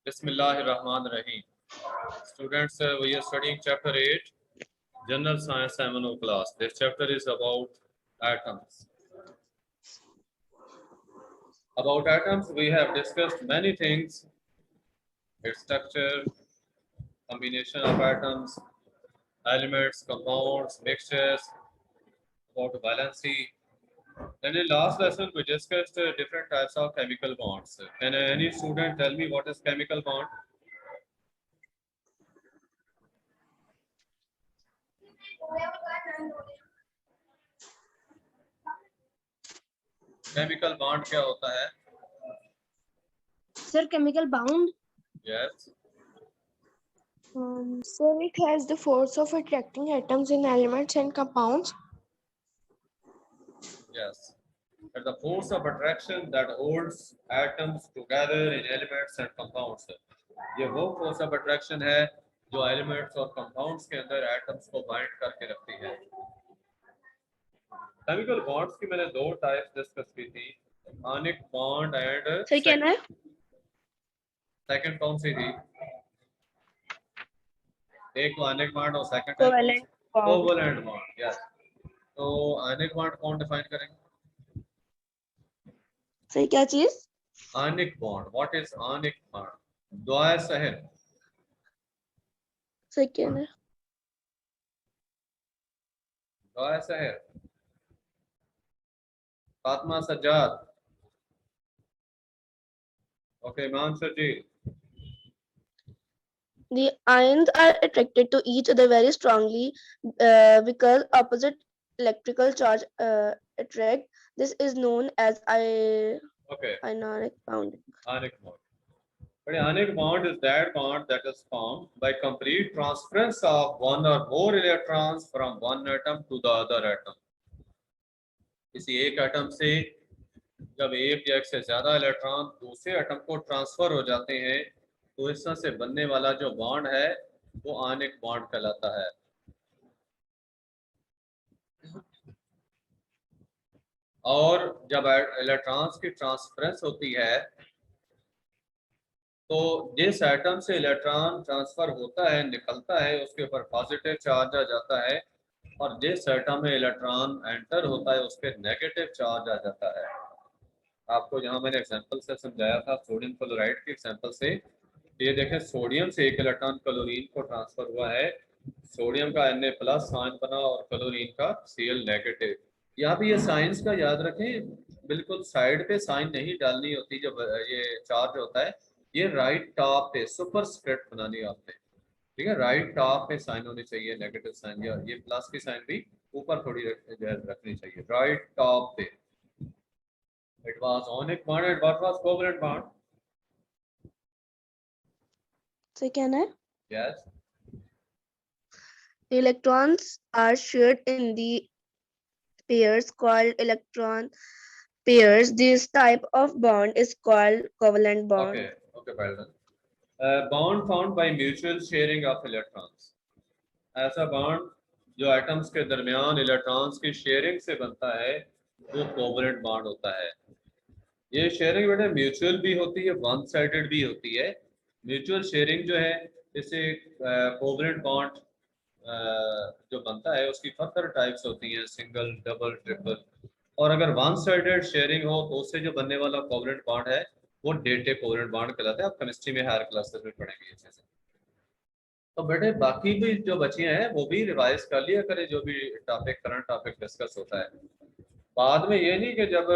Bismillahirrahmanirrahim. Students, we are studying chapter 8, General Science Seminole class. This chapter is about atoms. About atoms, we have discussed many things: its structure, combination of atoms, elements, compounds, mixtures, about valency. And in last lesson, we discussed different types of chemical bonds. Can any student tell me what is chemical bond? Chemical bond क्या होता है? Sir, chemical bound? Yes. Sir, it has the force of attracting atoms in elements and compounds. Yes. And the force of attraction that holds atoms together in elements and compounds. ये वो force of attraction है जो elements और compounds के अंदर atoms को bind करके रखती है. Chemical bonds की मैंने दो types discuss की थी, ionic bond and Sir, क्या है? second कौन सी थी? एक ionic bond और second Covalent bond. covalent bond. Yes. तो ionic bond कौन define करेंगे? सर क्या चीज? Ionic bond. What is ionic bond? द्वय सहन. सर क्या है? द्वय सहन. Fatima Sajjad. Okay, Mansur ji. The ions are attracted to each other very strongly because opposite electrical charge attract. This is known as Okay, ionic bond. ionic bond. But ionic bond is that bond that is formed by complete transference of one or more electrons from one atom to the other atom. किसी एक atom से जब एक या एक से ज्यादा electron दूसरे एटम को ट्रांसफर हो जाते हैं तो इससे से बनने वाला जो बॉन्ड है वो आयनिक बॉन्ड कहलाता है. और जब इलेक्ट्रॉन्स की ट्रांसफरेंस होती है तो जिस एटम से इलेक्ट्रॉन ट्रांसफर होता है निकलता है उसके ऊपर पॉजिटिव चार्ज आ जाता है और जिस एटम में इलेक्ट्रॉन एंटर होता है उस पर नेगेटिव चार्ज आ जाता है. आपको यहाँ मैंने एग्जांपल से समझाया था सोडियम क्लोराइड के एग्जांपल से. ये देखें सोडियम से एक इलेक्ट्रॉन क्लोरीन को ट्रांसफर हुआ है. सोडियम का Na+ साइन बना और क्लोरीन का Cl नेगेटिव. यहाँ पे ये साइंस का याद रखें, बिल्कुल साइड पे साइन नहीं डालनी होती जब ये चार्ज होता है. ये राइट टॉप पे सुपरस्क्रिप्ट बनानी है आपने, ठीक है. राइट टॉप पे साइन होनी चाहिए नेगेटिव साइन, या ये प्लस की साइन भी ऊपर थोड़ी रखनी चाहिए राइट टॉप पे. It was ionic bond and what was covalent bond? Sir क्या है? Yes. The electrons are shared in the pairs called electron pairs. This type of bond is called covalent bond. Okay. Okay, well done. Bond found by mutual sharing of electrons. ऐसा bond जो atoms के दरमियान electrons की sharing से बनता है वो covalent bond होता है. ये शेयरिंग बेटा म्यूचुअल भी होती है, वन साइडेड भी होती है. म्यूचुअल शेयरिंग जो है इससे कोवलेंट बॉन्ड जो बनता है उसकी फर्दर टाइप्स होती हैं, सिंगल, डबल, ट्रिपल. और अगर वन साइडेड शेयरिंग हो तो उससे जो बनने वाला कोवलेंट बॉन्ड है वो डेटेड कोवलेंट बॉन्ड कहलाता है. आप केमिस्ट्री में हायर क्लासेस में पढ़ेंगे अच्छे से. तो बेटे बाकी भी जो बचे हैं वो भी रिवाइज कर लिया करें, जो भी टॉपिक करंट टॉपिक डिस्कस होता है. बाद में ये नहीं कि जब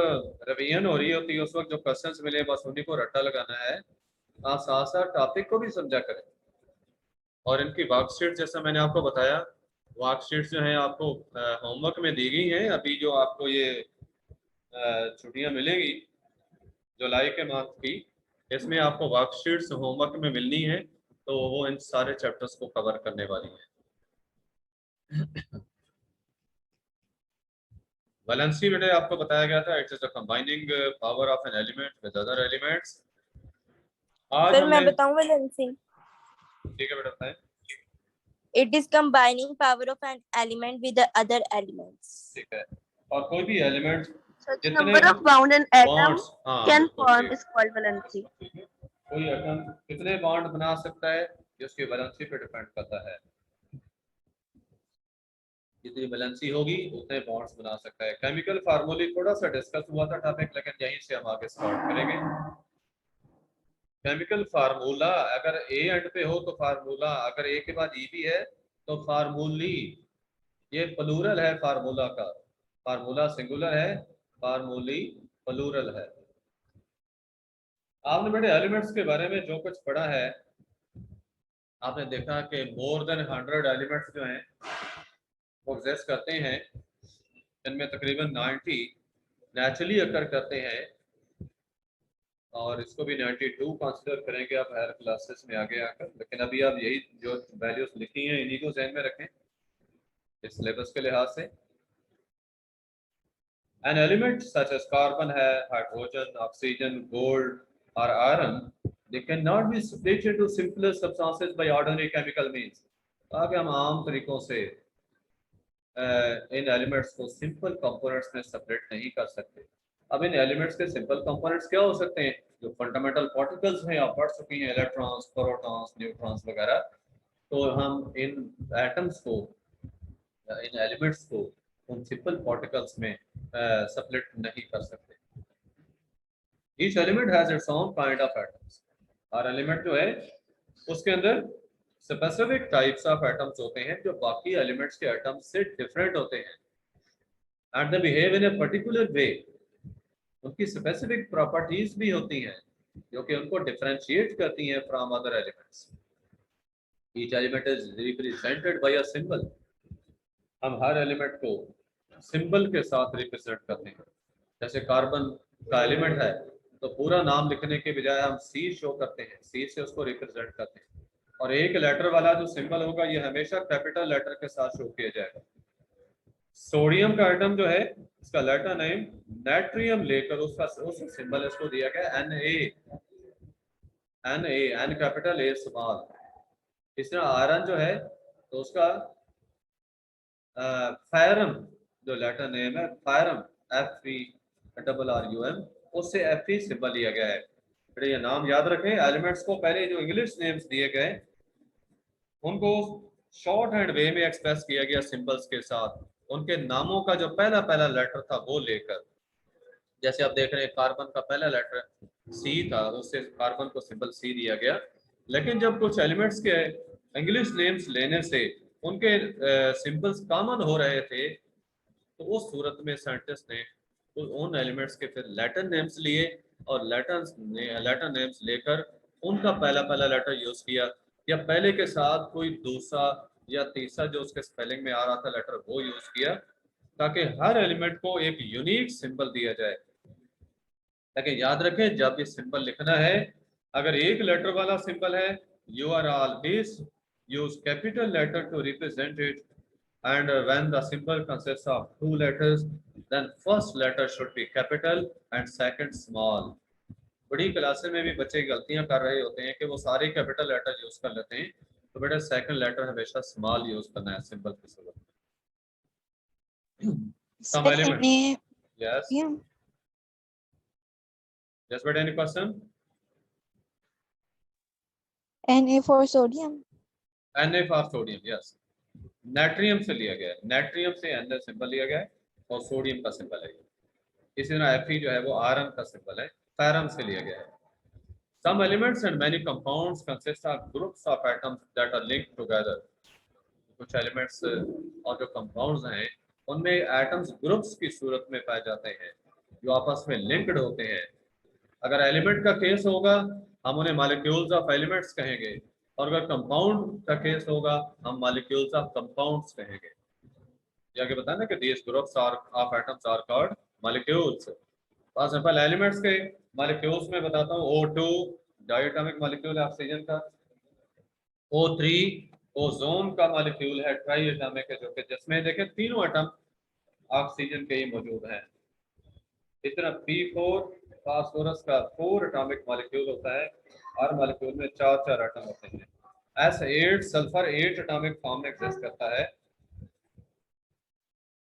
रिवीजन हो रही होती है उस वक्त जो क्वेश्चंस मिले बस उन्हीं को रट्टा लगाना है. आप साथ साथ टॉपिक को भी समझा करें. और इनकी वर्कशीट जैसा मैंने आपको बताया, वर्कशीट जो है आपको होमवर्क में दी गई हैं. अभी जो आपको ये छुट्टियां मिलेगी जुलाई के मंथ की, इसमें आपको वर्कशीट्स होमवर्क में मिलनी है तो वो इन सारे चैप्टर्स को कवर करने वाली है. वैलेंसी बेटे आपको बताया गया था, it is the combining power of an element with other elements. आज फिर मैं हमने, बताऊं वैलेंसी. ठीक है बेटा बताएं. It is combining power of an element with the other elements. ठीक है. और कोई भी एलिमेंट So the कितने number of bound in atom bonds, हाँ can बिल्कुल form ठीक, is called valency. ठीक है। कोई एटम कितने बॉन्ड बना सकता है ये उसकी वैलेंसी पे डिपेंड करता है। जितनी वैलेंसी होगी उतने बॉन्ड्स बना सकता है। केमिकल फार्मूले थोड़ा सा डिस्कस हुआ था टॉपिक, लेकिन यहीं से हम आगे स्टार्ट करेंगे। केमिकल फार्मूला अगर ए एंड पे हो तो फार्मूला, अगर ए के बाद ई भी है तो फार्मूली, ये प्लूरल है फार्मूला का, फार्मूला सिंगुलर है, फार्मूली प्लूरल है। आपने बेटे एलिमेंट्स के बारे में जो कुछ पढ़ा है, आपने देखा कि मोर देन 100 एलिमेंट्स जो हैं वो एग्जिस्ट करते हैं, इनमें तकरीबन 90 नेचुरली अकर करते हैं, और इसको भी 92 कंसिडर करेंगे आप हायर क्लासेस में आगे आकर। लेकिन अभी आप यही जो वैल्यूज लिखी हैं इन्हीं को ध्यान में रखें इस सिलेबस के लिहाज से। An element such as carbon है, hydrogen, oxygen, gold or iron, they cannot be split into simpler substances by ordinary chemical means। आगे हम आम तरीकों से इन एलिमेंट्स को सिंपल कंपोनेंट्स में सेपरेट नहीं कर सकते। अब इन एलिमेंट्स के सिंपल कंपोनेंट्स क्या हो सकते हैं? जो फंडामेंटल पार्टिकल्स हैं आप पढ़ चुकी हैं, इलेक्ट्रॉन्स, प्रोटॉन्स, न्यूट्रॉन्स वगैरह। तो हम इन एटम्स को, इन एलिमेंट्स को उन सिंपल पार्टिकल्स में सेपरेट नहीं कर सकते। Each element has its own kind of atoms। Her element जो है उसके अंदर स्पेसिफिक टाइप्स ऑफ एटम्स होते हैं जो बाकी एलिमेंट्स के एटम्स से डिफरेंट होते हैं, and they behave in a particular way. उनकी स्पेसिफिक प्रॉपर्टीज भी होती हैं जो कि उनको डिफरेंशिएट करती हैं from other elements. Each element is represented by a symbol. हम हर एलिमेंट को सिंबल के साथ रिप्रेजेंट करते हैं। जैसे कार्बन का एलिमेंट है तो पूरा नाम लिखने के बजाय हम सी शो करते हैं, सी से उसको रिप्रेजेंट करते हैं। और एक लेटर वाला जो सिंबल होगा ये हमेशा कैपिटल लेटर के साथ शो किया जाएगा। सोडियम का एटम जो है इसका लेटर नेम नाइट्रियम लेकर उसका सिंबल इसको दिया गया एन कैपिटल ए स्मॉल। इस तरह आयरन जो है तो उसका फायरम जो लेटर नेम है, फायरम FeRRUM, उससे Fe सिंबल लिया गया है। फिर ये नाम याद रखें। एलिमेंट्स को पहले जो इंग्लिश नेम्स दिए गए उनको शॉर्ट हैंड वे में एक्सप्रेस किया गया सिंबल्स के साथ, उनके नामों का जो पहला पहला लेटर था वो लेकर। जैसे आप देख रहे हैं कार्बन का पहला लेटर सी था, उससे कार्बन को सिंबल सी दिया गया। लेकिन जब कुछ एलिमेंट्स के इंग्लिश नेम्स लेने से उनके सिंबल्स कॉमन हो रहे थे तो उस सूरत में साइंटिस्ट ने तो उन एलिमेंट्स के फिर लेटर नेम्स लिए और लेटर नेम्स लेकर उनका पहला पहला लेटर यूज किया, या पहले के साथ कोई दूसरा या तीसरा जो उसके स्पेलिंग में आ रहा था लेटर वो यूज किया, ताकि हर एलिमेंट को एक यूनिक सिंबल दिया जाए। लेकिन याद रखें जब ये सिंबल लिखना है, अगर एक लेटर वाला सिंबल है you are always use capital letter to represent it, and when the symbol consists of two letters then first letter should be capital and second small। बड़ी क्लासे में भी बच्चे गलतियां कर रहे होते हैं कि वो सारे कैपिटल लेटर यूज कर लेते हैं, तो बेटा सेकंड लेटर हमेशा स्मॉल यूज करना है सिंबल की सूरत में। Some elements, yes, yes, but any question? Na for sodium। Na for sodium, yes। नाइट्रियम से लिया गया है, नाइट्रियम से Na सिंबल लिया गया है और सोडियम का सिंबल है। इसी तरह Fe जो है वो आयरन का सिंबल है, फेरम से लिया गया है। Some elements and many compounds consist of groups of atoms that are linked together। कुछ एलिमेंट्स और जो कंपाउंड्स हैं उनमें एटम्स ग्रुप्स की सूरत में पाए जाते हैं जो आपस में लिंक्ड होते हैं। अगर एलिमेंट का केस होगा हम उन्हें मॉलिक्यूल्स ऑफ एलिमेंट्स कहेंगे, और अगर कंपाउंड का केस होगा हम मॉलिक्यूल्स ऑफ कंपाउंड्स कहेंगे। आगे बताया ना कि these groups are of atoms are called molecules। For example elements के मॉलिक्यूल्स में बताता हूँ O2 डायटोमिक मॉलिक्यूल है ऑक्सीजन का, O3 ओजोन का मॉलिक्यूल है ट्राई एटॉमिक है, जो कि जिसमें देखें तीनों एटम ऑक्सीजन के ही मौजूद हैं। इस तरह P4 फास्फोरस का 4 एटॉमिक मॉलिक्यूल होता है, हर मॉलिक्यूल में 4 एटम होते हैं। S8 सल्फर 8 एटॉमिक फॉर्म में एग्जिस्ट करता है।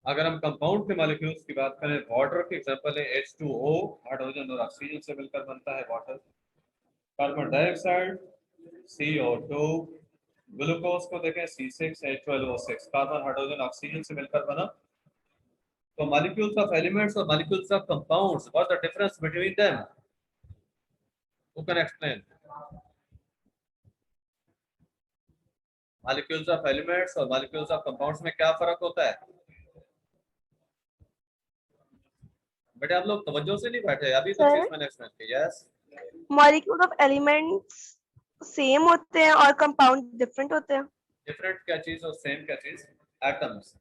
अगर हम कंपाउंड के मॉलिक्यूल्स की बात करें, वाटर की एग्जांपल है H2O, हाइड्रोजन और ऑक्सीजन से मिलकर बनता है water. Carbon dioxide CO2, glucose को देखें C6H12O6, कार्बन हाइड्रोजन ऑक्सीजन से मिलकर बना। तो मॉलिक्यूल्स ऑफ एलिमेंट्स और molecules of compounds, what the difference between them? Who can explain? Molecules of elements और मॉलिक्यूल्स ऑफ कंपाउंड्स में क्या फर्क होता है? बेटे आप लोग तवज्जो से नहीं बैठे, अभी तो Sir? चीज मैंने एक्सप्लेन की। Yes, molecule of elements same होते हैं और कंपाउंड डिफरेंट होते हैं। डिफरेंट क्या चीज और सेम क्या चीज? Atoms.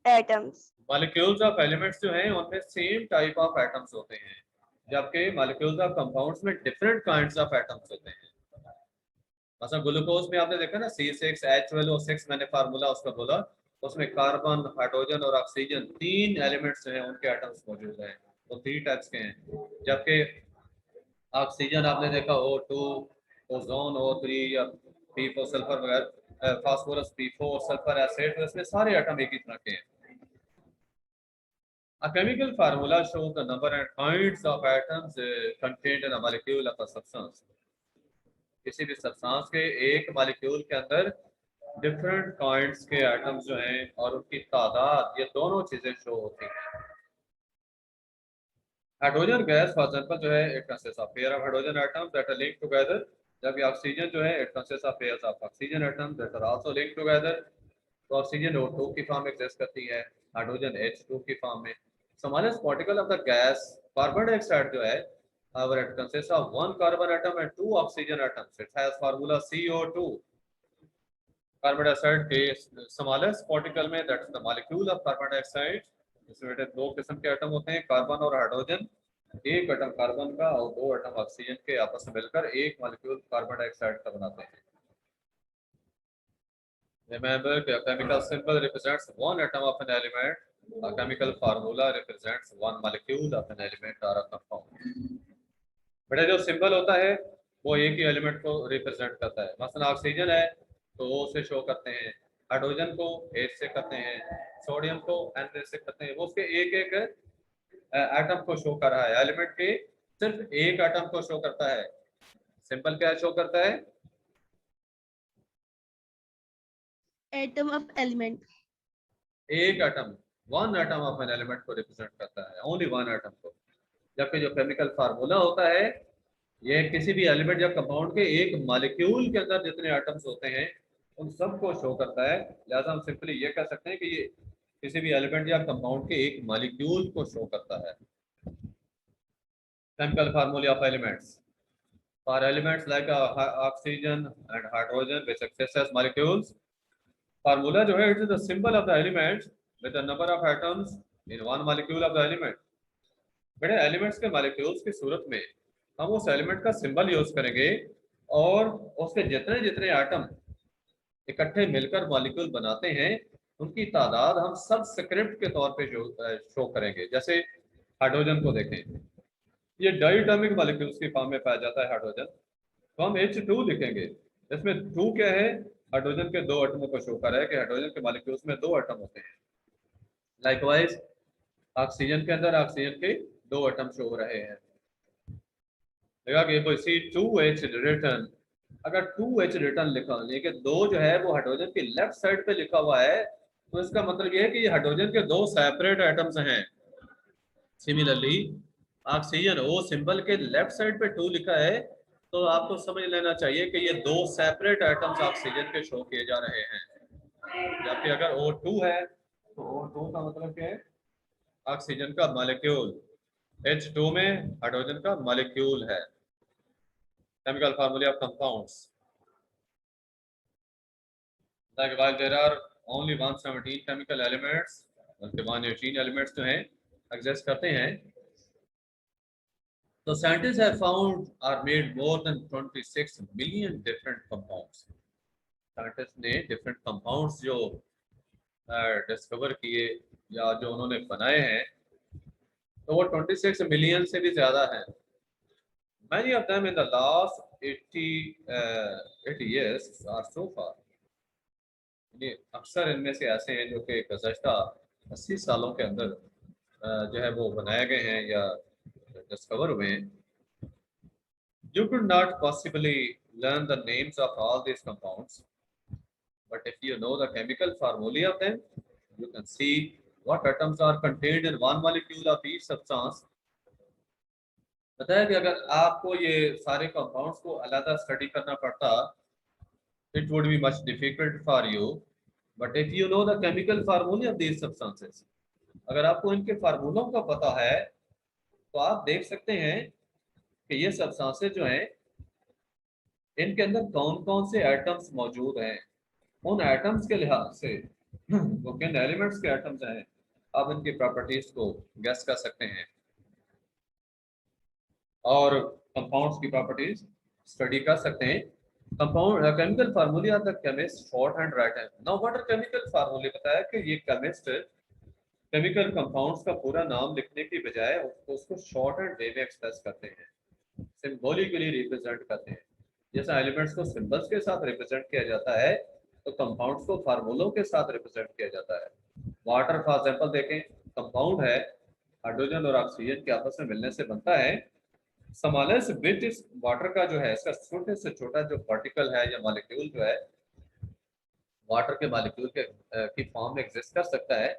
Atoms. Molecules of elements जो हैं उनमें सेम टाइप ऑफ एटम्स होते हैं, जबकि मॉलिक्यूल्स ऑफ कंपाउंड्स में डिफरेंट काइंड्स ऑफ एटम्स होते हैं। मतलब ग्लूकोज में आपने देखा ना C6H12O6, मैंने फार्मूला उसका बोला, उसमें कार्बन, हाइड्रोजन और ऑक्सीजन 3 एलिमेंट्स जो हैं उनके एटम्स मौजूद हैं, तो 3 टाइप्स के हैं। जबकि ऑक्सीजन आपने देखा O2, ओजोन O3 या P4 सल्फर वगैरह, फास्फोरस P4, सल्फर एसिड, तो इसमें सारे एटम एक ही तरह के हैं। A chemical formula shows the number and kinds of atoms contained in a molecule of a substance. किसी भी सब्सटेंस के एक मॉलिक्यूल के अंदर डिफरेंट काइंड्स के एटम्स जो हैं और उनकी तादाद, ये दोनों चीजें शो होती हैं। हाइड्रोजन गैस फॉर एग्जांपल जो है it consist of pair of hydrogen atoms that are linked together, जबकि ऑक्सीजन जो है it consist of pairs of oxygen atoms that are also linked together. तो ऑक्सीजन O2 की form में exist करती है, हाइड्रोजन H2 की फॉर्म में। Smallest particle of the gas carbon dioxide जो है, however it consists of one carbon atom and 2 oxygen atoms, it has formula CO2। Carbon dioxide के स्मॉलेस्ट पार्टिकल में, that is the molecule of carbon dioxide, इसमें बेटे 2 किस्म के atom होते हैं, कार्बन और हाइड्रोजन। एक एटम कार्बन का और 2 एटम ऑक्सीजन के आपस में मिलकर एक मॉलिक्यूल कार्बन डाइऑक्साइड का बनाते हैं। Remember, a chemical symbol represents one atom of an element. A chemical formula represents one molecule of an element or a compound. बेटा जो सिंबल होता है वो एक ही एलिमेंट को रिप्रेजेंट करता है। मसलन ऑक्सीजन है तो O से शो करते हैं, हाइड्रोजन को H से करते हैं, सोडियम को N से करते हैं। वो उसके एक एक एटम को शो कर रहा है, एलिमेंट के सिर्फ एक एटम को शो करता है। सिंबल क्या शो करता है? Atom of element. एक atom, one atom of an element को रिप्रेजेंट करता है, ओनली वन एटम को। जबकि जो केमिकल फार्मूला होता है ये किसी भी एलिमेंट या कंपाउंड के एक मॉलिक्यूल के अंदर जितने एटम्स होते हैं उन सबको शो करता है। लिहाजा हम सिंपली ये कह सकते हैं कि ये किसी भी एलिमेंट या कंपाउंड के एक मॉलिक्यूल को शो करता है। Chemical formula of elements for elements like oxygen and hydrogen which exist as molecules, formula जो है it is the symbol of the element with the number of atoms in one molecule of the element. बेटे elements के molecules की सूरत में हम उस element का सिंबल यूज करेंगे और उसके जितने जितने एटम इकट्ठे मिलकर मॉलिक्यूल बनाते हैं उनकी तादाद हम सब स्क्रिप्ट के तौर पे शो करेंगे। जैसे हाइड्रोजन को देखें, ये डाइटॉमिक मॉलिक्यूल्स की फॉर्म में पाया जाता है हाइड्रोजन, तो हम H2 लिखेंगे। इसमें 2 क्या है? हाइड्रोजन के 2 एटमों को शो कर रहा है कि हाइड्रोजन के मॉलिक्यूल्स में 2 एटम होते हैं। लाइकवाइज ऑक्सीजन के अंदर ऑक्सीजन के 2 एटम शो हो रहे हैं। देखा कि कोई C2H रिटर्न, अगर 2H रिटर्न लिखा, लेकिन 2 जो है वो हाइड्रोजन की लेफ्ट साइड पे लिखा हुआ है, तो इसका मतलब ये है कि ये हाइड्रोजन के 2 सेपरेट एटम्स हैं। सिमिलरली ऑक्सीजन O सिंबल के लेफ्ट साइड पे 2 लिखा है, तो आपको समझ लेना चाहिए कि ये 2 सेपरेट एटम्स ऑक्सीजन के शो किए जा रहे हैं। जबकि अगर O2 है तो O2 का मतलब क्या है? ऑक्सीजन का मॉलिक्यूल, H2 में हाइड्रोजन का मॉलिक्यूल है। Chemical formula of compounds, like while there are only 117 chemical elements, बल्कि 118 elements जो हैं exist करते हैं, तो scientists have found or made more than 26 million different compounds. Scientists ने different compounds जो discover किए या जो उन्होंने बनाए हैं, तो वो 26 मिलियन से भी ज़्यादा हैं। Many of them in the last 80 years are so far, अक्सर इनमें से ऐसे हैं जो कि गुज़श्ता 80 सालों के अंदर जो है वो बनाए गए हैं या डिस्कवर हुए हैं. You could not possibly learn the names of all these compounds, but if you know the chemical formulae of them, you can see what atoms are contained in one molecule of each substance. पता है कि अगर आपको ये सारे compounds को अलग study करना पड़ता, it would be much difficult for you. But if you know the chemical formulae of these substances, अगर आपको इनके फार्मूलों का पता है तो आप देख सकते हैं कि ये सब्सटेंसेस जो हैं इनके अंदर कौन कौन से एटम्स मौजूद हैं, उन एटम्स के लिहाज से वो किन एलिमेंट्स के एटम्स हैं, आप इनकी प्रॉपर्टीज को गेस कर सकते हैं और कंपाउंड्स की प्रॉपर्टीज स्टडी कर सकते हैं. कंपाउंड केमिकल फार्मूले of the chemist short hand right है. नाउ व्हाट आर केमिकल फार्मूले? बताया कि ये केमिस्ट केमिकल कंपाउंड्स का पूरा नाम लिखने की बजाय उसको शॉर्ट हैंड वे में एक्सप्रेस करते हैं, सिंबॉलिकली रिप्रेजेंट करते हैं. जैसा एलिमेंट्स को सिंबल्स के साथ रिप्रेजेंट किया जाता है तो कंपाउंड्स को फार्मूलों के साथ रिप्रेजेंट किया जाता है. वाटर फॉर एग्जांपल देखें, कंपाउंड है, हाइड्रोजन और ऑक्सीजन के आपस में मिलने से बनता है. स्मॉलेस्ट बिट इस वाटर का जो है, इसका छोटे से छोटा जो पार्टिकल है या मॉलिक्यूल जो है वाटर के मॉलिक्यूल के की फॉर्म में एग्जिस्ट कर सकता है.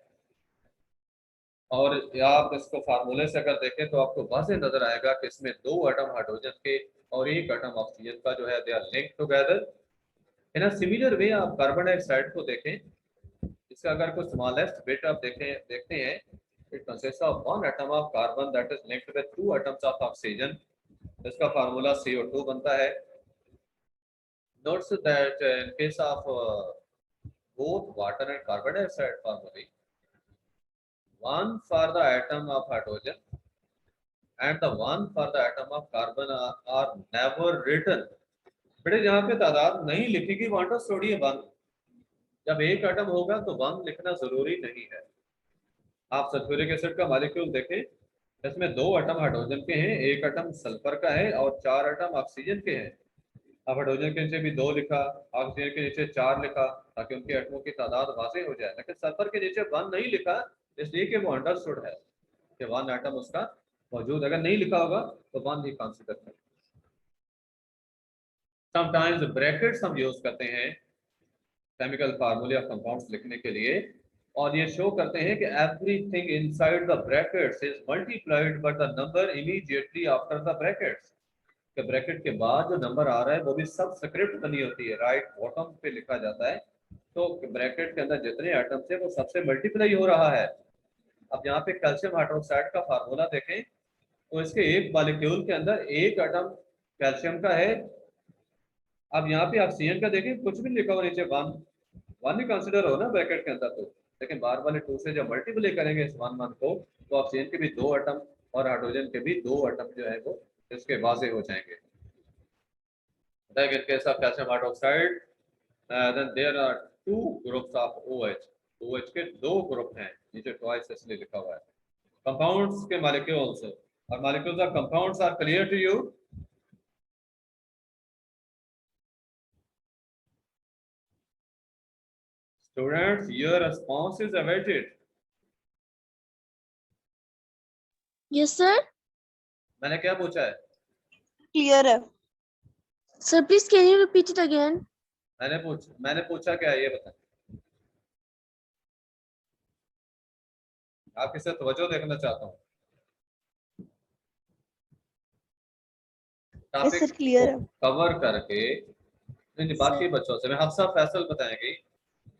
और आप इसको फार्मूले से अगर देखें तो आपको वाज़ेह नजर आएगा कि इसमें 2 एटम हाइड्रोजन के और 1 एटम ऑक्सीजन का जो है they are linked together in a similar way. आप कार्बन डाइऑक्साइड को देखें, इसका अगर कोई स्मॉलेस्ट बिट आप देखते हैं, it consist of 1 atom of carbon that is linked with 2 atoms of oxygen. इसका फार्मूला CO2 बनता है. Notes that in case of both water and carbon dioxide formula, 1 for the atom of hydrogen and the 1 for the atom of carbon are never written. बेटे जहाँ पे तादाद नहीं लिखेगी वहां पर छोड़िए 1. जब एक एटम होगा तो 1 लिखना जरूरी नहीं है. आप सल्फ्यूरिक एसिड का मॉलिक्यूल देखें, इसमें 2 एटम हाइड्रोजन के हैं, 1 एटम सल्फर का है और 4 एटम ऑक्सीजन के हैं. अब हाइड्रोजन के नीचे भी 2 लिखा, ऑक्सीजन के नीचे 4 लिखा ताकि उनके एटमों की तादाद वाज़ेह हो जाए. लेकिन सल्फर के नीचे 1 नहीं लिखा इसलिए कि वो अंडरस्टूड है कि 1 एटम उसका मौजूद. अगर नहीं लिखा होगा तो 1 ही कंसीडर करें. समटाइम्स ब्रैकेट्स हम यूज करते हैं केमिकल फार्मूले ऑफ कंपाउंड्स लिखने के लिए और ये शो करते हैं कि everything inside the brackets is multiplied by the number immediately after the brackets. के ब्रैकेट के बाद जो नंबर आ रहा है वो भी सबस्क्रिप्ट बनी होती है, राइट बॉटम पे लिखा जाता है. तो ब्रैकेट के अंदर जितने एटम्स है वो सबसे मल्टीप्लाई हो रहा है. अब यहाँ पे कैल्शियम हाइड्रोक्साइड का फार्मूला देखें तो इसके एक मॉलिक्यूल के अंदर 1 एटम कैल्शियम का है. अब यहाँ पे ऑक्सीजन का देखें, कुछ भी लिखा हो नीचे 1 ही कंसिडर हो ना ब्रैकेट के अंदर. तो लेकिन बार वाले 2 से जब मल्टीप्लाई करेंगे इस 1 को तो ऑक्सीजन के भी 2 एटम और हाइड्रोजन के भी 2 एटम जो है वो इसके वाज़ेह हो जाएंगे. In case of calcium hydroxide, then there are 2 groups of OH. OH के 2 ग्रुप हैं, नीचे ट्वाइस इसलिए लिखा हुआ है. कंपाउंड्स के मॉलिक्यूल्स और molecules of compounds are clear to you? Students, your response is awaited. Yes, sir. मैंने क्या पूछा है? Clear है. Sir, please can you repeat it again? मैंने पूछा क्या है ये बताएं. आपके साथ तवज्जो देखना चाहता हूँ. Yes, sir, clear है. कवर करके बाकी बच्चों से मैं हफ्सा फैसल बताएंगी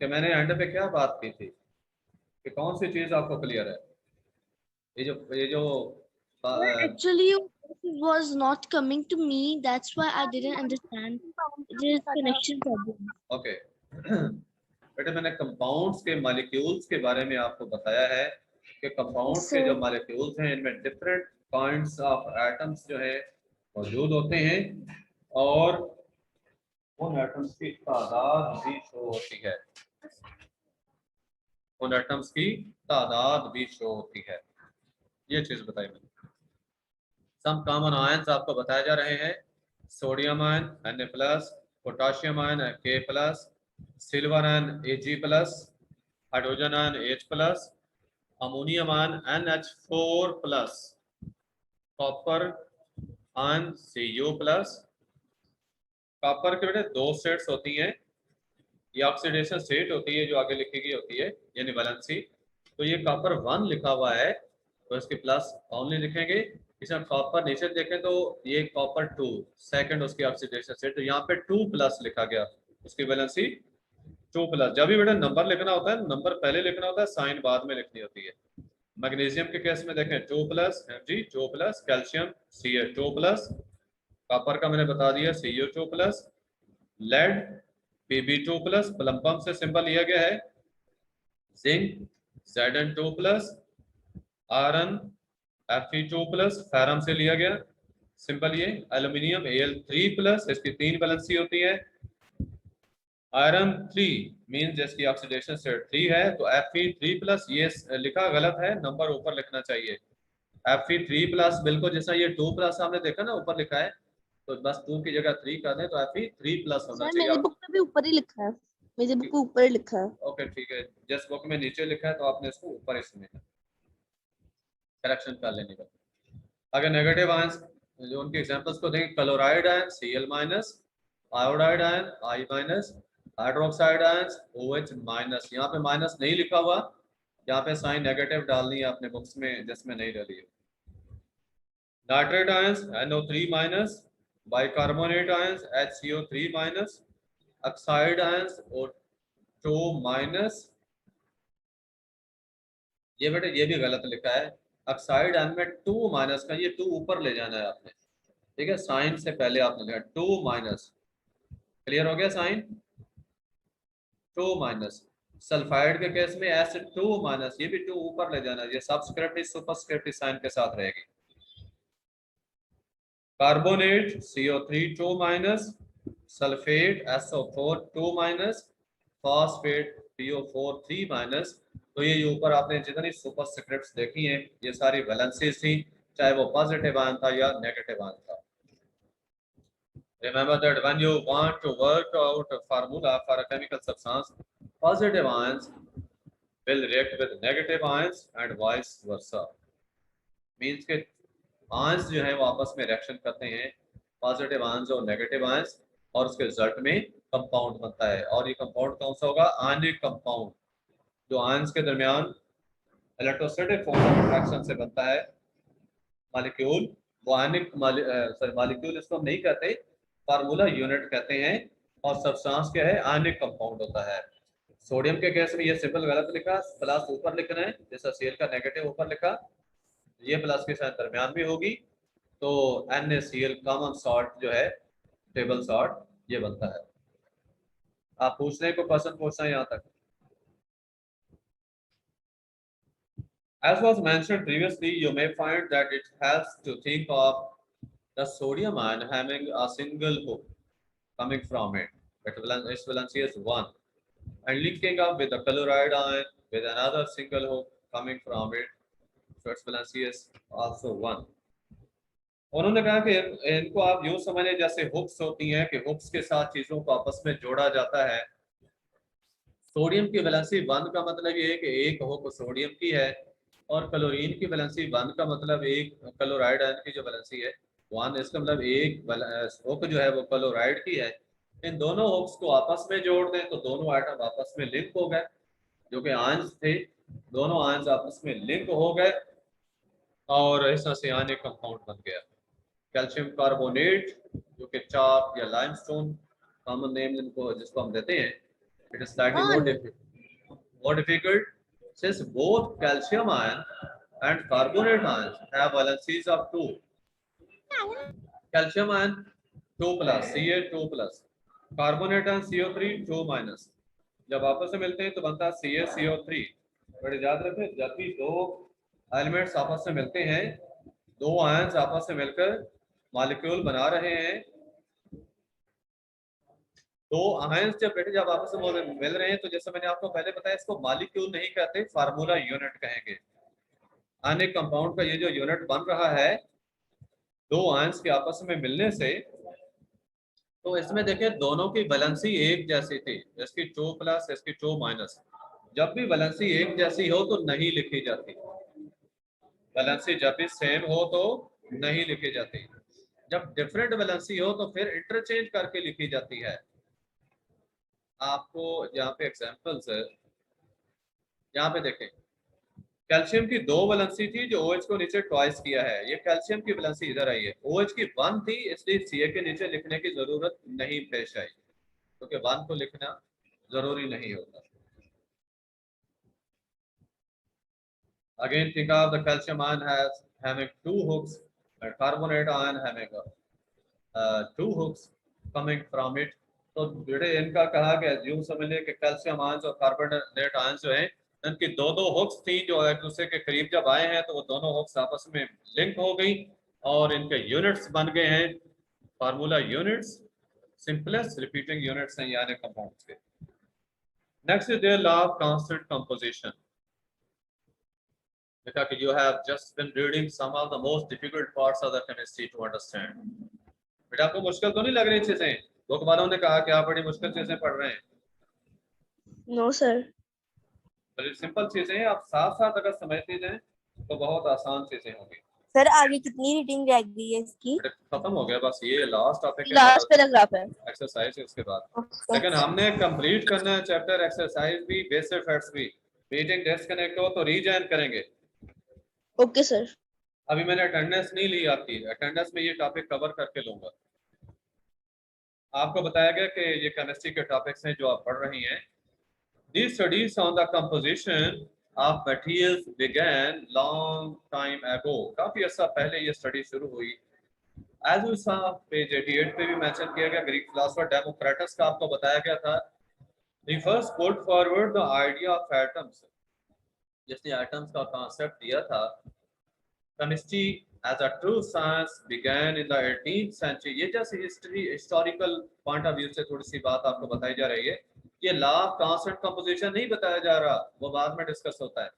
कि मैंने एंड पे क्या बात की थी कि कौन सी चीज आपको क्लियर है. ये जो Actually, your voice was not coming to me. That's why I didn't understand. There is connection problem. Okay बेटे, मैंने कंपाउंड्स के मॉलिक्यूल्स के बारे में आपको बताया है कि कंपाउंड्स के जो मॉलिक्यूल्स हैं इनमें डिफरेंट काइंड्स ऑफ एटम्स जो है मौजूद होते हैं और उन एटम्स की तादाद भी शो होती है. उन एटम्स की तादाद भी शो होती है. ये चीज बताई मैंने. सम कॉमन आयंस आपको बताए जा रहे हैं. Sodium ion Na+, potassium ion K+, silver ion Ag+, hydrogen ion H+, ammonium ion NH4 plus, copper ion Cu plus. Copper के बेटे दो स्टेट्स होती हैं, ये ऑक्सीडेशन स्टेट होती है जो आगे लिखी गई होती है, यानी वैलेंसी। तो ये कॉपर 1 लिखा हुआ है तो इसके प्लस ओनली लिखेंगे। इसमें कॉपर नीचे देखें तो ये कॉपर 2 सेकंड उसकी ऑक्सीडेशन स्टेट, तो यहाँ पे 2 प्लस लिखा गया, उसकी वैलेंसी 2 प्लस। जब भी बेटा नंबर लिखना होता है, नंबर पहले लिखना होता है, साइन बाद में लिखनी होती है। मैग्नीशियम के केस में देखें 2 plus Mg 2 plus, calcium Ca 2 plus, copper का मैंने बता दिया Cu 2 plus, lead Pb2 plus, plumbum से सिंबल लिया गया है, zinc Zn2 plus, iron Fe2 plus, ferrum से लिया गया सिंपल ये, एल्यूमिनियम Al3 प्लस, इसकी 3 वैलेंसी होती है। आयरन 3 मीन जिसकी ऑक्सीडेशन स्टेट 3 है, तो Fe3 प्लस, ये लिखा गलत है, नंबर ऊपर लिखना चाहिए। Fe3 प्लस बिल्कुल जैसा ये 2 प्लस हमने देखा ना ऊपर लिखा है, तो बस 2 की जगह 3 कर दें तो Fe3 प्लस होना सर चाहिए। मेरी बुक में भी ऊपर ही लिखा है, मेरी बुक में ऊपर ही लिखा है। ओके ठीक है, जिस बुक में नीचे लिखा है तो आपने इसको ऊपर इसमें करेक्शन कर लेने का। अगर नेगेटिव आयंस जो उनके एग्जांपल्स को देखें, chloride ion Cl minus, iodide ion I minus, hydroxide ions OH minus. यहाँ पे माइनस नहीं लिखा हुआ, यहाँ पे साइन नेगेटिव डालनी है अपने बुक्स में जिसमें नहीं डाली है। Nitrate ions NO3 minus, bicarbonate ions HCO3 minus, oxide ions O2 minus. ये बेटे ये भी गलत लिखा है, ऑक्साइड आयन में 2 माइनस का, ये 2 ऊपर ले जाना है आपने, ठीक है, साइन से पहले आपने लिखा 2 माइनस। क्लियर हो गया साइन, 2 माइनस। सल्फाइड के केस में S2 माइनस, ये भी 2 ऊपर ले जाना है, ये सबस्क्रिप्ट सुपरस्क्रिप्ट साइन के साथ रहेगी। Carbonate CO3 2 minus, sulphate SO4 2 minus, phosphate PO4 3 minus. तो ये ऊपर आपने जितनी सुपरस्क्रिप्ट्स देखी हैं ये सारी वैलेंसीज थी, चाहे वो पॉजिटिव आयन था या नेगेटिव आयन था। Remember that when you want to work out a formula for a chemical substance, positive ions will react with negative ions and vice versa. Means के आयंस जो है वो आपस में रिएक्शन करते हैं, पॉजिटिव आयंस और नेगेटिव आयंस, और उसके रिजल्ट में कंपाउंड बनता है। और ये कंपाउंड कौन सा होगा? आयनिक कंपाउंड, जो आयंस के दरमियान इलेक्ट्रोस्टैटिक फोर्स ऑफ अट्रैक्शन से बनता है मॉलिक्यूल, वो आयनिक मॉलिक्यूल इसको हम नहीं कहते, फार्मूला यूनिट कहते हैं। और सब्सटेंस क्या है? आयनिक कंपाउंड होता है। सोडियम के केस में ये सिंपल गलत लिखा, प्लस ऊपर लिखना है, जैसा Cl का नेगेटिव ऊपर लिखा, ये प्लस के साथ दरमियान में होगी, तो NaCl कॉमन सॉल्ट जो है, टेबल सॉल्ट, ये बनता है। आप पूछने को क्वेश्चन पूछना है यहाँ तक। As was mentioned previously, you may find that it helps to think of the sodium ion having a single hook coming from it. Its valency is 1, and linking up with the chloride ion with another single hook coming from it, so its valency is also 1. उन्होंने कहा कि इनको आप यूं समझें जैसे hooks होती हैं, कि हुक्स के साथ चीजों को आपस में जोड़ा जाता है। सोडियम की वैलेंसी 1 का मतलब ये है कि एक हुक सोडियम की है, और क्लोरीन की वैलेंसी 1 का मतलब एक क्लोराइड आयन की जो वैलेंसी है 1, इसका मतलब एक हुक जो है वो क्लोराइड की है। इन दोनों हुक्स को आपस में जोड़ दें तो दोनों आइटम आपस में लिंक हो गए, जो कि आयंस थे, दोनों आयंस आपस में लिंक हो गए और ऐसा से आयनिक कंपाउंड बन गया। कैल्शियम कार्बोनेट, जो कि चाक या लाइमस्टोन कॉमन नेम जिसको हम देते हैं, it is slightly more difficult since both calcium ion and carbonate ions have valencies of 2. Calcium ion 2 plus, Ca 2 plus, carbonate ion CO3 2 minus. जब आपस में मिलते हैं तो बनता है CaCO3। बड़े याद रखें, जब भी दो एलिमेंट्स आपस में मिलते हैं, दो आयंस आपस में मिलकर मॉलिक्यूल बना रहे हैं, दो आयंस जब आपस में मिल रहे हैं, तो जैसे मैंने आपको पहले बताया, इसको मॉलिक्यूल नहीं कहते, फार्मूला यूनिट कहेंगे। आयनिक कंपाउंड का ये जो यूनिट बन रहा है दो आयंस के आपस में मिलने से, तो इसमें देखिए दोनों की वैलेंसी एक जैसी थी, इसकी 2 प्लस, इसकी 2 माइनस। जब भी वैलेंसी एक जैसी हो तो नहीं लिखी जाती, वैलेंसी जब भी सेम हो तो नहीं लिखी जाती, जब डिफरेंट वैलेंसी हो तो फिर इंटरचेंज करके लिखी जाती है। आपको यहाँ पे एग्जांपल्स है, यहाँ पे देखें, कैल्शियम की 2 वैलेंसी थी जो OH को नीचे ट्वाइस किया है, ये कैल्शियम की वैलेंसी इधर आई है, OH की 1 थी इसलिए Ca के नीचे लिखने की जरूरत नहीं पेश आई, क्योंकि 1 को लिखना जरूरी नहीं होता। Again, think of the calcium ion has having 2 hooks and carbonate ion having 2 hooks coming from it. तो बेटे इनका कहा कि यूं समझ लें कि कैल्शियम आयंस और कार्बोनेट आयंस जो हैं इनकी 2 हुक्स थी जो एक दूसरे के करीब जब आए हैं तो वो दोनों हुक्स आपस में लिंक हो गई और इनके यूनिट्स बन गए हैं, formula units, simplest repeating units हैं यानी कंपाउंड्स के। Next is there law of constant composition. Because you have just been reading some of the most difficult parts of the chemistry to understand. बेटा आपको मुश्किल तो नहीं लग रही चीजें? बुक वालों ने कहा कि आप बड़ी मुश्किल चीजें पढ़ रहे हैं। No, sir. बड़ी सिंपल चीजें आप साथ साथ अगर समझते जाएं तो बहुत आसान चीजें होंगी। सर आगे कितनी रीडिंग रह गई है इसकी? खत्म हो गया, बस ये लास्ट टॉपिक लास्ट पैराग्राफ है, एक्सरसाइज है उसके बाद। लेकिन हमने कंप्लीट करना है चैप्टर, एक्सरसाइज भी, बेसिक फैक्ट्स भी। मीटिंग डिस्कनेक्ट हो तो रीजॉइन करेंगे। Okay sir. अभी मैंने अटेंडेंस नहीं ली आपकी, अटेंडेंस में ये टॉपिक कवर करके लूंगा। आपको बताया गया कि ये केमिस्ट्री के टॉपिक्स हैं जो आप पढ़ रही हैं। These studies on the composition of materials began long time ago. काफी अर्सा पहले ये स्टडी शुरू हुई। As we saw पेज 88 पे भी मेंशन किया गया, ग्रीक फिलोसोफर डेमोक्रेटस का आपको बताया गया था। He first put forward the idea of atoms, जिसने एटम्स का कॉन्सेप्ट दिया था। Chemistry as a true science began in the 18th century. ये जैसे हिस्टोरिकल पॉइंट ऑफ व्यू से थोड़ी सी बात आपको बताई जा रही है। ये लॉ ऑफ कांस्टेंट कंपोजिशन नहीं बताया जा रहा, वो बाद में डिस्कस होता है।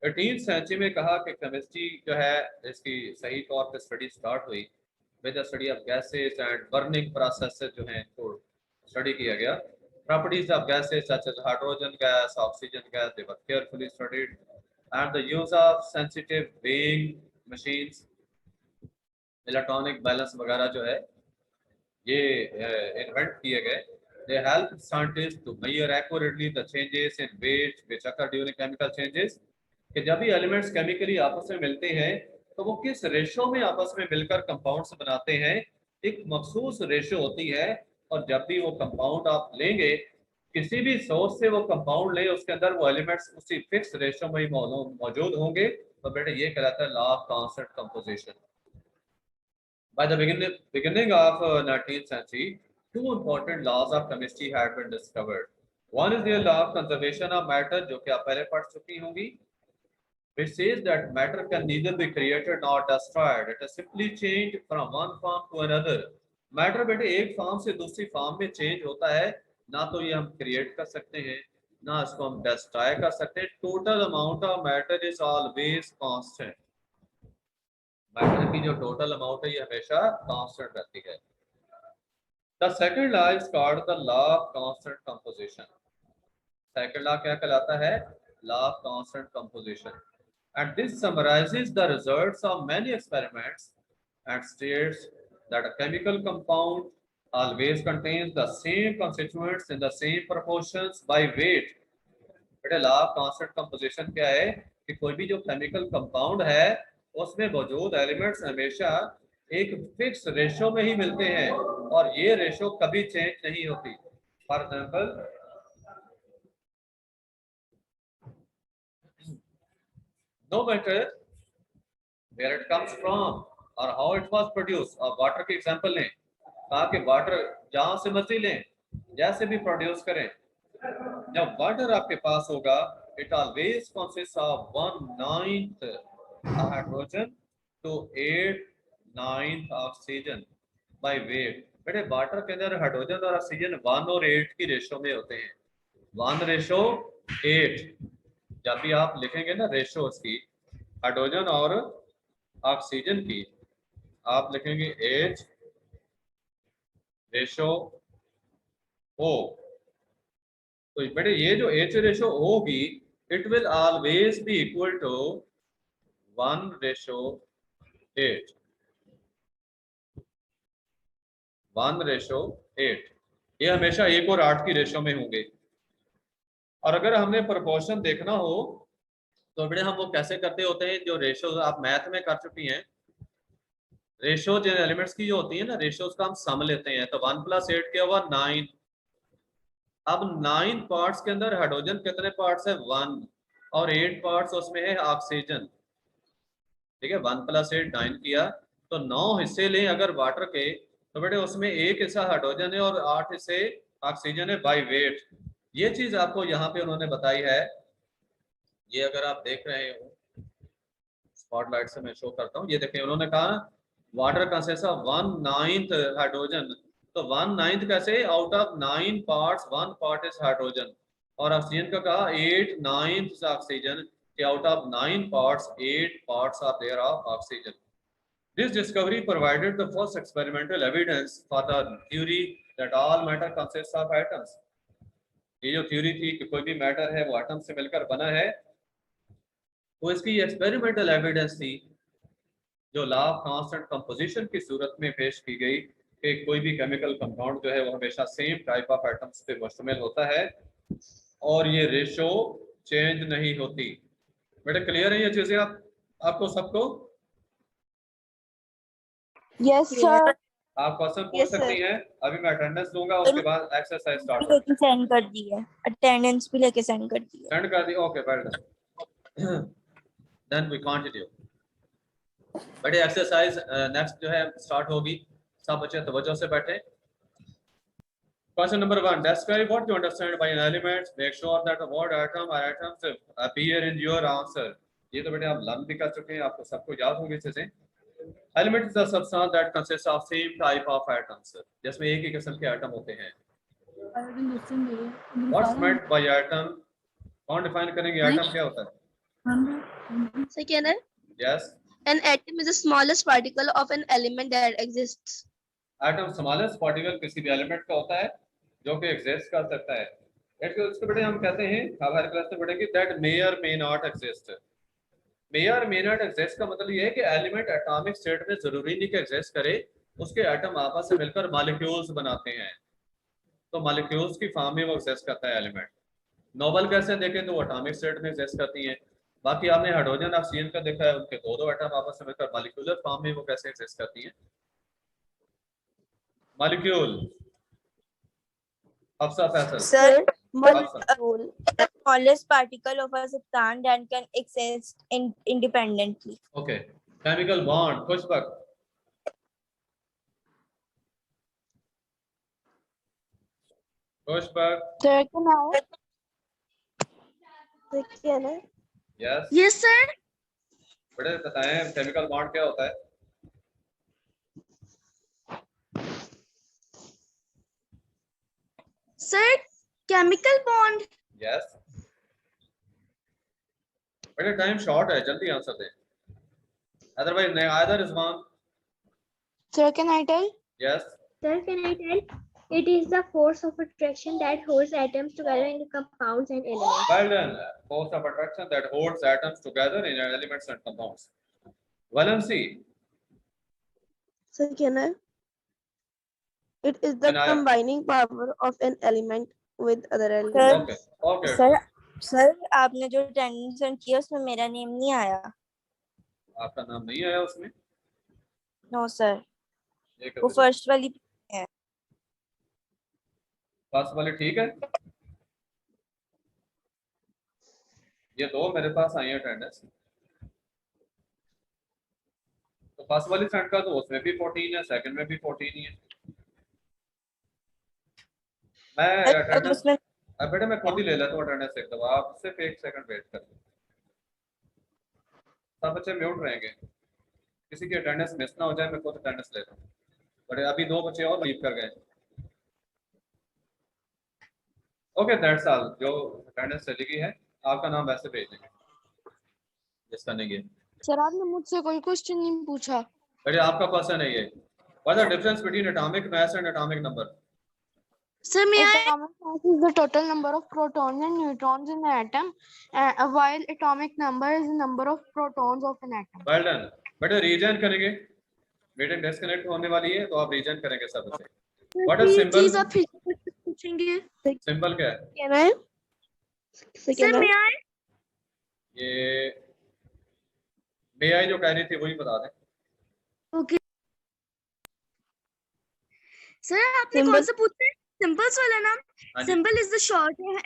18th सेंचुरी में कहा कि केमिस्ट्री जो है इसकी सही तौर पे स्टडी स्टार्ट हुई with the study of gases and burning processes जो हैं को स्टडी किया गया। Properties of gases such as hydrogen gas, oxygen gas, they were carefully studied and the use of sensitive weighing machines, electronic balance वगैरह जो है ये invent किए गए। They help scientists to measure accurately the changes in weight which occur during chemical changes. कि जब भी elements chemically आपस में मिलते हैं तो वो किस रेशो में आपस में मिलकर कंपाउंड्स बनाते हैं, एक मखसूस रेशो होती है। और जब भी वो कंपाउंड आप लेंगे, किसी भी सोर्स से वो कंपाउंड ले, उसके अंदर वो एलिमेंट्स उसी फिक्स रेशो में ही मौजूद होंगे। तो बेटे ये कहलाता है law of constant composition. By the beginning of 19th century, two important laws of chemistry had been discovered. One is the law of conservation of matter, जो कि आप पहले पढ़ चुकी होंगी, which says that matter can neither be created nor destroyed. It is simply changed from one form to another. Matter बेटे एक form से दूसरी फॉर्म में चेंज होता है, ना तो ये हम क्रिएट कर सकते हैं ना इसको हम डिस्ट्रॉय कर सकते हैं। Total amount of matter is always constant. Matter की जो टोटल अमाउंट है ये हमेशा कांस्टेंट रहती है। The second law is called the law of constant composition. Second law क्या कहलाता है? Law of constant composition. And this summarizes the results of many experiments and states that a chemical compound always contains the same constituents in the same proportions by weight. बेटा law of constant composition क्या है कि कोई भी जो chemical compound है उसमें मौजूद एलिमेंट्स हमेशा एक फिक्स रेशो में ही मिलते हैं और ये रेशो कभी चेंज नहीं होती। For example, no matter where it comes from और हाउ इट वाज प्रोड्यूस। और वाटर के एग्जांपल लें, कहा कि वाटर जहां से मर्जी लें, जैसे भी प्रोड्यूस करें, जब वाटर आपके पास होगा it always consists of 1/9 hydrogen to 8/9 oxygen by weight। बेटे वाटर के अंदर हाइड्रोजन और ऑक्सीजन 1 और 8 की रेशो में होते हैं, 1:8। जब भी आप लिखेंगे ना रेशो उसकी हाइड्रोजन और ऑक्सीजन की, आप लिखेंगे H/O। तो बेटे ये जो H रेशो होगी it will always be equal to 1:8, 1:8। ये हमेशा 1 और 8 की रेशो में होंगे। और अगर हमने प्रोपोर्शन देखना हो तो बेटे हम वो कैसे करते होते हैं, जो रेशो आप मैथ में कर चुकी हैं, रेशो जिन एलिमेंट्स की जो होती है ना, रेशोज का हम सम लेते हैं। तो 1+8 क्या हुआ 9। अब 9 पार्ट्स के अंदर हाइड्रोजन कितने पार्ट्स है 1, और 8 पार्ट्स उसमें है ऑक्सीजन। ठीक है, 1+8 9 किया, तो 9 हिस्से लें अगर वाटर के, तो बेटे उसमें 1 हिस्सा हाइड्रोजन है और 8 हिस्से ऑक्सीजन है बाय वेट। ये चीज आपको यहाँ पे उन्होंने बताई है। ये अगर आप देख रहे हो स्पॉटलाइट से मैं शो करता हूँ, ये देखें उन्होंने कहा वाटर कंसिस्ट ऑफ 1/9 हाइड्रोजन। तो 1/9 कैसे, out of 9 parts 1 part is hydrogen. और ऑक्सीजन का कहा 8/9 oxygen, out of 9 parts 8 parts are there of oxygen. This discovery provided the first experimental evidence for the theory that all matter consists of atoms. ये जो theory थी कि कोई भी matter है वो एटम से मिलकर बना है, तो इसकी एक्सपेरिमेंटल एविडेंस थी जो लॉ ऑफ कांस्टेंट कंपोजिशन की सूरत में पेश की गई कि कोई भी केमिकल कंपाउंड जो है वो हमेशा सेम टाइप ऑफ एटम्स पे मुश्तमिल होता है और ये रेशो चेंज नहीं होती। बेटा क्लियर है ये चीजें आपको सबको? Yes sir. आप क्वेश्चन पूछ Yes, सकती sir. हैं। अभी मैं अटेंडेंस दूंगा, उसके बाद एक्सरसाइज स्टार्ट होगी। लेके सेंड कर दी है, अटेंडेंस भी लेके सेंड कर दी है। सेंड कर दी, okay well done. Then we continue. बड़े एक्सरसाइज नेक्स्ट जो है स्टार्ट होगी। सब बच्चे तवज्जो से बैठे। Question number 1. Describe what you understand by an element. Make sure that the word atom or atoms appear in your answer. ये तो बेटे आप लर्न भी कर चुके हैं, आपको सबको याद होंगी चीजें। Element is a substance that consists of same type of atoms. जिसमें एक ही किस्म के एटम होते हैं। What's meant by atom? कौन डिफाइन करेंगे एटम क्या होता है? Second, Yes. an atom is the smallest particle of an element that exists. Atom smallest particle किसी भी एलिमेंट का होता है जो कि एग्जिस्ट कर सकता है। इसको बेटे हम कहते हैं, हमारे क्लास में पढ़ेंगे दैट मे और मे नॉट एग्जिस्ट। मे और मे नॉट एग्जिस्ट का मतलब ये है कि एलिमेंट एटॉमिक स्टेट में जरूरी नहीं कि एग्जिस्ट करे, उसके एटम आपस में मिलकर मॉलिक्यूल्स बनाते हैं, तो मॉलिक्यूल्स की फॉर्म में वो एग्जिस्ट करता है एलिमेंट। नोबल गैसें देखें तो वो एटॉमिक स्टेट में एग्जिस्ट करती हैं। बाकी आपने हाइड्रोजन ऑक्सीजन का देखा है, उनके दो एटम आपस में मिलकर मॉलिक्यूलर फॉर्म में वो कैसे एग्जिस्ट करती हैं। Molecule Hafsa Faisal. Sir, Molecule. the smallest particle of a substance that can exist independently. Okay. Chemical bond. Pushpak. Pushpak. Sir, can I? Can I? Yes. Yes, sir. बेटे बताएं chemical bond क्या होता है? Sir, chemical bond. Yes. बेटे time short है, जल्दी answer दें, otherwise नहीं। Either Rizwan. Sir, can I tell? Yes. Sir, can I tell? It is the force of attraction that holds atoms together in compounds and elements. Well done. Force of attraction that holds atoms together in elements and compounds. Valency. Sir, can I? It is the Can I? combining power of an element with other elements. Sir, Okay. Sir आपने जो attendance किया उसमें मेरा name नहीं आया। आपका नाम नहीं आया उसमें? नो सर, ये वो फर्स्ट वाली है। फर्स्ट वाले ठीक है। ये दो मेरे पास आई है अटेंडेंस, तो फर्स्ट वाली सेंड का तो उसमें भी 14 है, सेकंड में भी 14 ही है। मैं अटेंडेंस अब बेटा मैं खुद ही ले लेता हूँ अटेंडेंस एक दफा, आप सिर्फ एक सेकंड वेट कर लो। सब बच्चे म्यूट रहेंगे, किसी की अटेंडेंस मिस ना हो जाए, मैं खुद अटेंडेंस लेता हूँ। बड़े अभी दो बच्चे और लीव कर गए। Okay that's all. जो अटेंडेंस चली गई है आपका नाम वैसे भेज देंगे जिसका नहीं है। सर आपने मुझसे कोई क्वेश्चन नहीं पूछा। बेटे आपका क्वेश्चन है ये, what is the difference between atomic mass and atomic number? Sir, may I? Atomic mass is the total number of protons and neutrons in the atom, while atomic number is the number of protons of an atom. Well done. बेटा reason करेंगे, meeting disconnect होने वाली है तो आप reason करेंगे सबसे। What is symbol? Please, आप पूछेंगे। सिंबल क्या है? Can I? Sir, may I? ये बेआई जो कह रही थी वही बता दें। Okay. Sir, आपने कौन सा पूछा? Symbols वाला ना? हाँ जी। Symbol is the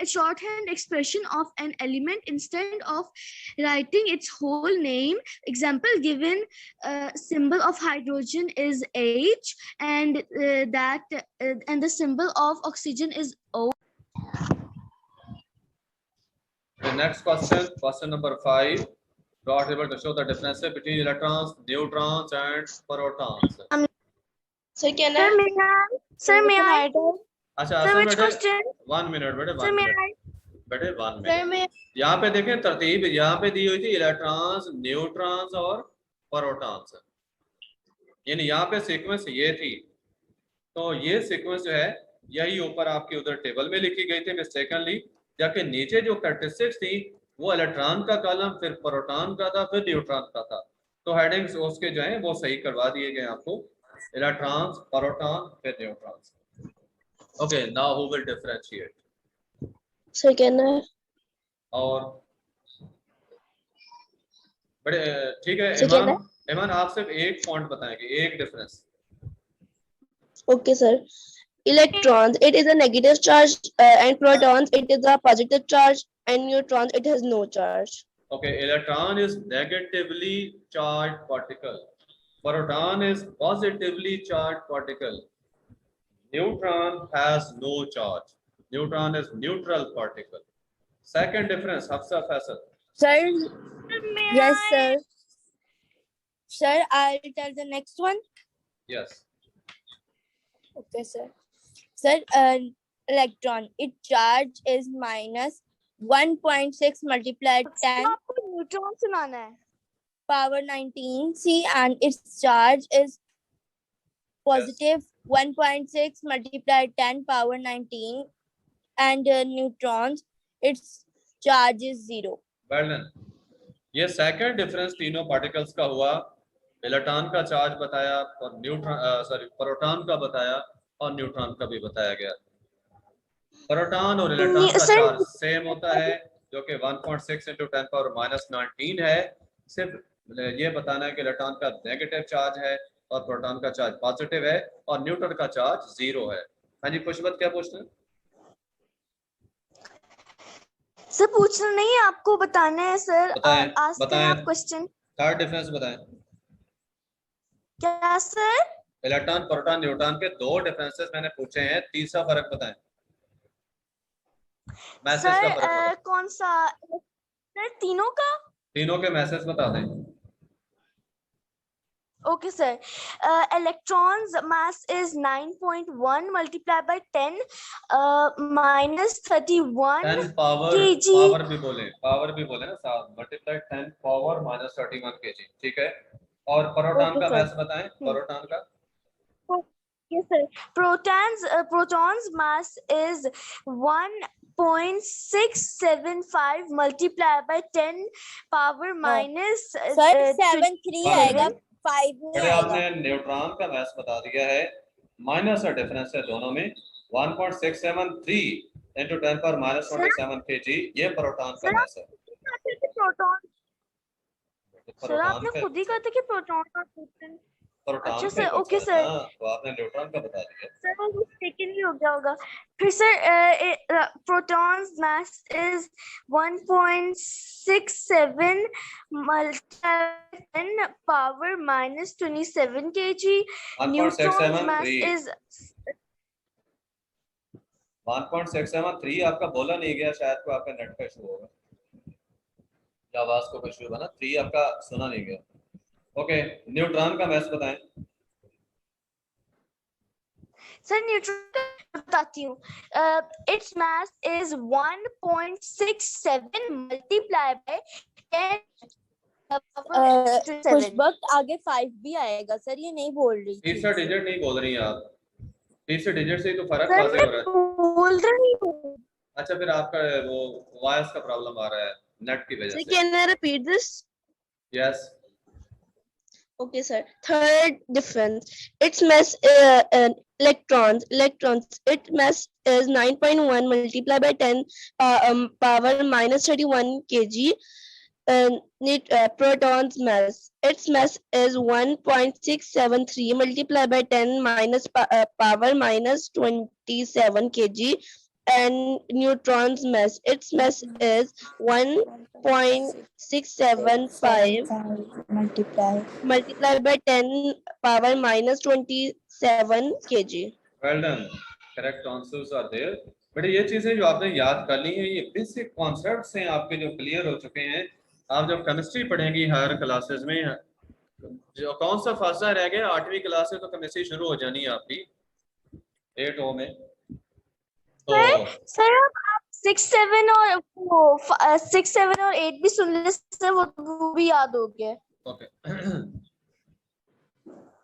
shorthand expression of an element instead of writing its whole name. Example given, symbol of hydrogen is H, and and the symbol of oxygen is O. The next question number 5. Not able to show the difference between electrons, neutrons, and protons. Sir, can I? Sir, may I? अच्छा Sir, असल which question? 1 minute बेटे, Sir, 1 may minute I? बेटे, 1 Sir, minute. may I? यहाँ पे देखें तरतीब, यहाँ पे दी हुई थी इलेक्ट्रॉन्स, न्यूट्रॉन्स और प्रोटॉन्स, यानी यहाँ पे सीक्वेंस ये थी। तो ये सीक्वेंस जो है यही ऊपर आपकी उधर टेबल में लिखी गई थी मिस्टेकनली, जबकि नीचे जो कैरेक्टरिस्टिक्स थी वो इलेक्ट्रॉन का कॉलम, फिर प्रोटॉन का था, फिर न्यूट्रॉन का था। तो हेडिंग्स उसके जो है वो सही करवा दिए गए आपको, इलेक्ट्रॉन्स, प्रोटॉन, फिर neutrons. Okay, now who will differentiate? Sir, can I? और बड़े ठीक है, Sir, can ईमान आप सिर्फ एक पॉइंट बताएंगे, एक difference. Okay, sir. Electrons, it is a negative charge, and protons, it is a positive charge, and neutrons, it has no charge. Okay, electron is negatively charged particle. Proton is positively charged particle. Neutron has no charge. Neutron is neutral particle. Second difference, Hafsa Faisal. Sir, yes, sir. Sir, I'll tell the next one. Yes. Okay, sir. Sir, electron, its charge is minus 1.6 multiplied 10 आपको neutron सुनाना है। power 19 C, and its charge is positive 1.6 multiplied 10 power 19, and neutrons, its charge is 0. Well done. ये second difference तीनों particles का हुआ। Electron का charge बताया और प्रोटॉन का बताया और न्यूट्रॉन का भी बताया गया। प्रोटॉन और इलेक्ट्रॉन का चार्ज सेम होता है, जो कि 1.6 × 10⁻⁻19 है। सिर्फ ये बताना है कि इलेक्ट्रॉन का नेगेटिव चार्ज है और प्रोटॉन का चार्ज पॉजिटिव है और न्यूट्रॉन का चार्ज 0 है। हाँ जी, खुशबत क्या पूछना है? सर पूछना नहीं है, आपको बताना है सर। बताएं आप क्वेश्चन। थर्ड डिफरेंस बताएं। क्या सर? इलेक्ट्रॉन, प्रोटॉन, न्यूट्रॉन के 2 डिफरेंसेस मैंने पूछे हैं, तीसरा फर्क बताएं। मैसेज का फर्क बताएं। कौन सा सर? तीनों के मैसेज बता दें। Okay, sir. Electrons mass is 9.1 multiplied by 10 minus 31 10 power kg. Power भी बोले ना साहब, मल्टीप्लाई 10 पावर माइनस 31 kg, ठीक है। और प्रोटॉन का मैस बताएं, प्रोटॉन का। Yes, sir. Protons mass is 1.675 multiplied by 10 power minus Sir, 7.3 आएगा, 5 नहीं आएगा। आपने न्यूट्रॉन का मैस बता दिया है, माइनस का डिफरेंस है दोनों में, 1.673 into 10⁻⁻27 kg, ये प्रोटॉन का मैस है। सर आपने खुद ही कहा था कि प्रोटॉन का क्वेश्चन। अच्छा सर, ओके सर। तो आपने न्यूट्रॉन का बता दिया सर, वो मिस्टेकन ही हो गया होगा। फिर sir, protons mass is 1.67 multiplied 10 power minus 27 kg. Neutrons mass is 1.673। आपका बोला नहीं गया, शायद को आपका नेट का इशू होगा, आवाज को कुछ हुआ ना, 3 आपका सुना नहीं गया। ओके, न्यूट्रॉन का मैस बताएं। सर न्यूट्रॉन बताती हूँ। Its mass is 1.67 multiplied by 10 कुछ वक्त आगे 5 भी आएगा सर, ये नहीं बोल रही। तीसरा डिजिट नहीं बोल रही आप। तीसरे डिजिट से ही तो फर्क सर वाज़ेह हो रहा है। बोल रही हूँ। अच्छा फिर आपका वो वॉइस का प्रॉब्लम आ रहा है नेट की वजह So से। can I repeat this? Yes Okay, sir. Third difference. Its mass electrons. Its mass is 9.1 multiplied by 10 power minus 31 kg. Protons mass. Its mass is 1.673 multiplied by 10 minus power minus 27 kg. And neutrons mass. Its mass is 1.675 multiplied by 10 power minus 27 kg. Well done correct answers are there. But ये चीजें जो आपने याद कर ली हैं ये basic concepts हैं आपके जो क्लियर हो चुके हैं। आप जब केमिस्ट्री पढ़ेंगी हायर क्लासेस में जो कौन सा फासला रह गया 8वीं क्लास से तो केमिस्ट्री शुरू हो जानी है आपकी 8O में। तो सर आप 6, 7 और 6, 7 और 8 भी सुन ले सर, वो भी याद हो गया। ओके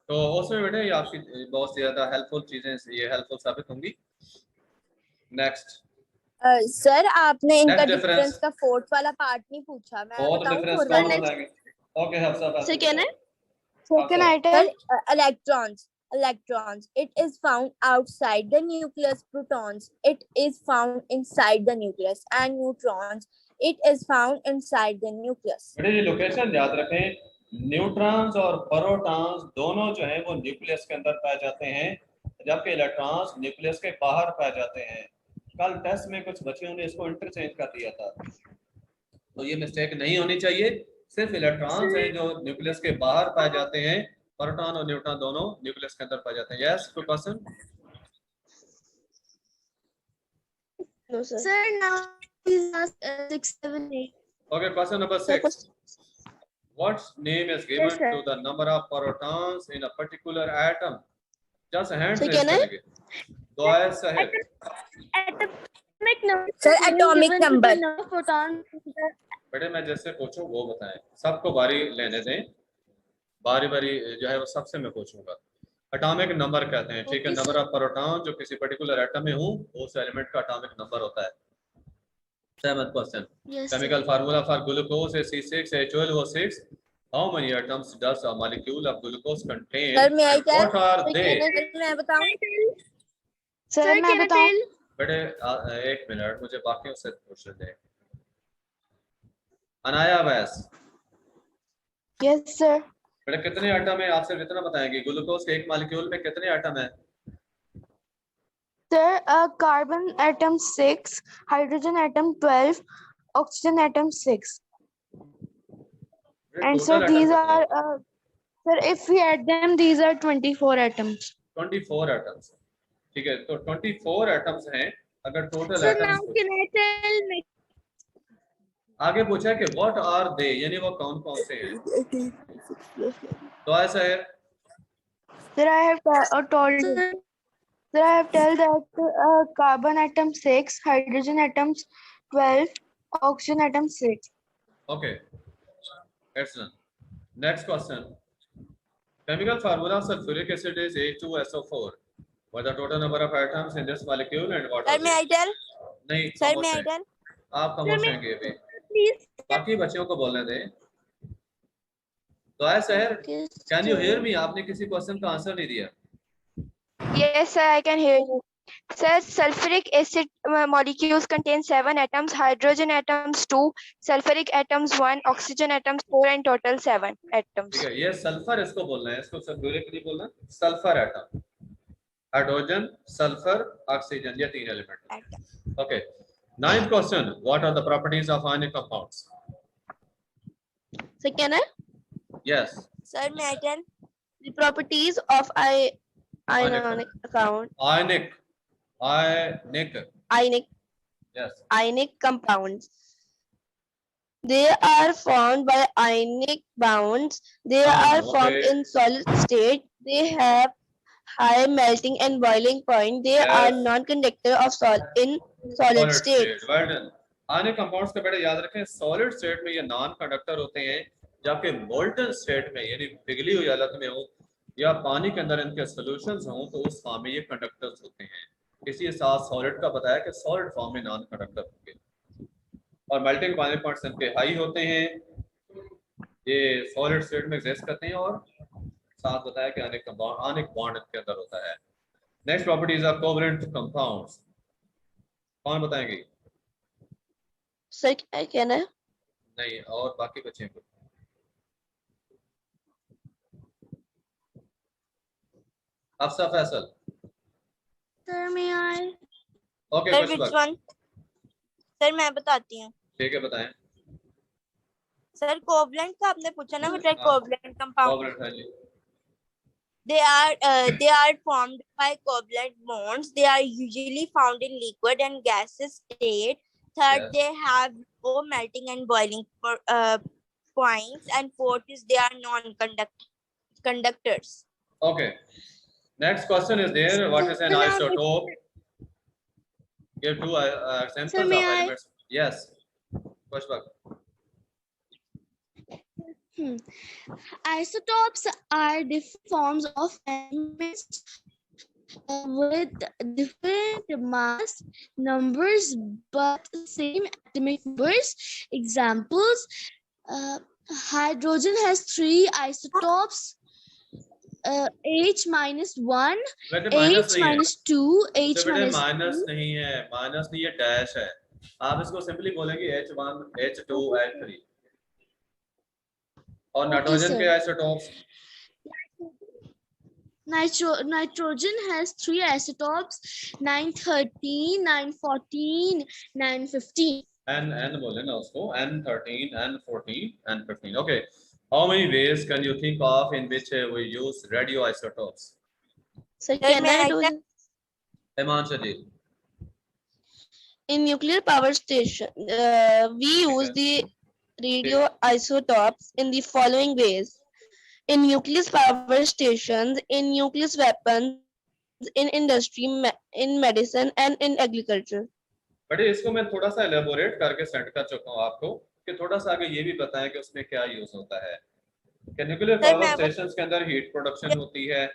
तो उसमें बेटे ये आपकी बहुत ज्यादा हेल्पफुल चीजें ये हेल्पफुल साबित होंगी। नेक्स्ट सर आपने इनका Next डिफरेंस difference. का फोर्थ वाला पार्ट नहीं पूछा। मैं बहुत बताऊं डिफरेंस फोर्थ कौन वाला बताएंगे? ओके हफ्सा सर क्या है Second Sir. item. electrons. It is found outside the nucleus. Protons, it is found inside the nucleus. And neutrons, it is found inside the nucleus. बेटे ये लोकेशन याद रखें, न्यूट्रॉन्स और प्रोटॉन्स दोनों जो हैं वो न्यूक्लियस के अंदर पाए जाते हैं जबकि इलेक्ट्रॉन्स न्यूक्लियस के बाहर पाए जाते हैं। कल टेस्ट में कुछ बच्चों ने इसको इंटरचेंज कर दिया था, तो ये मिस्टेक नहीं होनी चाहिए। सिर्फ इलेक्ट्रॉन्स हैं जो न्यूक्लियस के बाहर पाए जाते हैं, प्रोटॉन और न्यूट्रॉन दोनों न्यूक्लियस के अंदर पाए जाते हैं। यस कोई question? No, sir. Sir, now please ask 6, 7, 8. Okay, question number 6. What name is given Yes, sir. to the number of protons in a particular atom? Just hand Sir, raise can I? करेंगे। दुआ Sahib. Atomic number. Sir, atomic given to the number. number of protons. बेटे मैं जैसे पूछूं वो बताएं, सबको बारी लेने दें, बारी बारी जो है वो सबसे मैं पूछूंगा। एटॉमिक नंबर कहते हैं, ठीक है, Okay, नंबर ऑफ प्रोटॉन जो किसी पर्टिकुलर एटम में हो उस एलिमेंट का एटॉमिक नंबर होता है। Seventh question, Yes, sir. Chemical formula for glucose is C6H12O6. How many atoms does a molecule of glucose contain? Sir, may I and tell? what are they? मैं बताऊं? Sir, मैं can I बताऊं? tell? बेटे एक minute मुझे बाकियों से पूछ दे। अनाया वैस, Yes, sir. बेटे कितने एटम है? आप सिर्फ इतना बताएंगे ग्लूकोज के एक मॉलिक्यूल में कितने एटम है? Sir, carbon atom 6, hydrogen atom 12, oxygen atom 6. And sir, Total these atom are, कितने? sir, if we add them, these are 24 atoms. 24 atoms, ठीक है, तो 24 एटम्स हैं। अगर total Sir, now atoms can I tell? आगे पूछा है कि व्हाट आर दे, यानी वो कौन कौन से हैं? तो ऐसा है Sir, I have told you. Sir, Sir, I have told that carbon atom 6, hydrogen atoms 12, oxygen atom 6. okay, excellent. Next question, chemical formula of sulfuric acid is H2SO4. What are the total number of atoms in this molecule and what Sir, are may they? I tell? नहीं Sir, खामोश may I हैं। tell? आप खामोश हैं अभी, please. बाकी बच्चों को बोलने दें। तो ऐसा है, कैन यू हियर मी? आपने किसी क्वेश्चन का आंसर नहीं दिया। Yes, sir, I can hear you. Sir, sulfuric acid molecules contain 7 atoms, hydrogen atoms 2, sulfuric atoms 1, oxygen atoms 4, and total 7 atoms. ठीक है, ये सल्फर इसको बोलना है, इसको सल्फ्यूरिक नहीं बोलना, sulphur atom, hydrogen, sulphur, oxygen, ये तीन element. Okay, ninth question, what are the properties of ionic compounds? Sir, can I? Yes, Sir, may I tell? The properties of ionic account. Ionic, yes, Ionic compounds. They are formed by ionic bonds. They are formed okay. in solid state. They have high melting and boiling point. They are Yes. non-conductor of in solid state. Well done. Ionic compounds का बेटा याद रखें, solid state में ये non conductor होते हैं, जबकि molten state में यानी पिघली हुई हालत में हो या पानी के अंदर इनके सॉल्यूशंस हों तो उस फॉर्म में ये कंडक्टर्स होते हैं। इसी के साथ सॉलिड का बताया कि सॉलिड फॉर्म में नॉन कंडक्टर होंगे और मेल्टिंग पॉइंट पॉइंट्स इनके हाई होते हैं, ये सॉलिड स्टेट में एग्जिस्ट करते हैं और साथ बताया कि अनेक बॉन्ड इनके अंदर होता है। Next properties are covalent compounds, कौन बताएंगे? सर क्या कहना है? नहीं, और बाकी बच्चे को Afsa Faisal. Sir, may I? Okay sir कुछ which बात, one? सर मैं बताती हूँ। ठीक है बताएं। सर कोवलेंट का आपने पूछा ना, मतलब हाँ। कोवलेंट कंपाउंड कोवलेंट, हाँ जी। they are formed by covalent bonds. They are usually found in liquid and gaseous state. Third, Yes. they have low melting and boiling points, and fourth is they are conductors. Okay. Next question is there. What is an Sir, now isotope? Give two examples of may I? elements. Yes. Pushpak. Isotopes are different forms of elements with different mass numbers but same atomic numbers. Examples: hydrogen has 3 isotopes. H-1, बेटे minus नहीं है, H-2, तो बेटे H-2. Minus नहीं है, minus नहीं है, dash है। आप इसको सिंपली बोलेंगे H1, H2, H3। और नाइट्रोजन के isotopes? Nitrogen has 3 isotopes: 913, 914, 915. N बोले ना उसको, N13, N14, N15. Okay. How many ways can you think of in which we use radioisotopes? So can I do Iman Shajid. in nuclear power station? We use the radioisotopes in the following ways: in nuclear power stations, in nuclear weapons, in industry, in medicine, and in agriculture. But इसको मैं थोड़ा सा elaborate करके send कर चुका हूँ आपको कि थोड़ा सा आगे ये भी बताएं कि उसमें क्या यूज होता है। कि न्यूक्लियर पावर स्टेशंस के अंदर हीट प्रोडक्शन होती है,